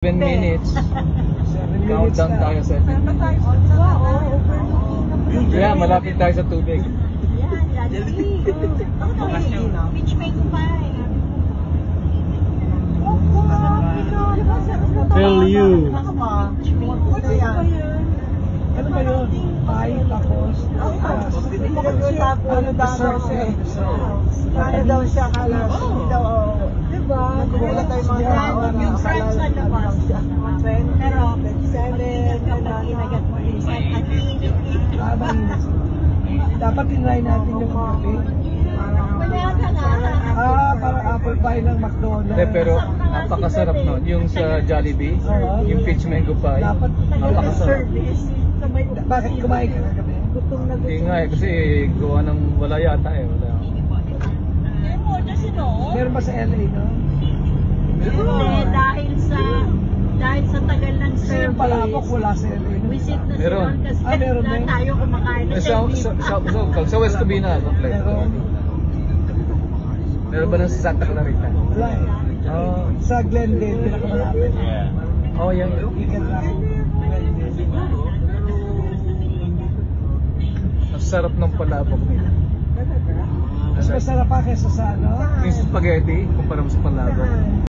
7 minutes. 7 minutes Countdown na. tayo 7 minutes. Kaya malapit tayo sa tubig. Beach mango pie. Tell you. Ano ba yun? Pie, tapos ano dessert eh. Ano daw siya kalas? Daw, diba? Wala tayong mga tao na Yung friends sa labas. Pero, 7, inagat mo rin sa ating. Mainit. Dapat tinry natin yung kape. Parang apple pie ng McDonald's. Hindi, pero napakasarap nun. Yung sa Jollibee, yung peach mango pie, Dapat napakasarap. service. Bakit kumain ka kagabi? Gutom na Hindi nga eh, kasi gawa ng wala yata eh. Wala. Meron ba sa LA, no? Hindi, dahil sa tagal ng Kasi yung palabok service. wala sa LA. No? Visit na Meron. sila kasi Meron na din. tayo kumakain na Sa West Covina, kompleto. Meron. Meron ba ng Santa Clarita? Wala eh. Sa Glendale, pinakamalapit. Oh, yan. Ikat lang. Ang sarap ng palabok nila. Mas masarap pa kesa sa ano? Yung spaghetti, kumpara mo sa palabok.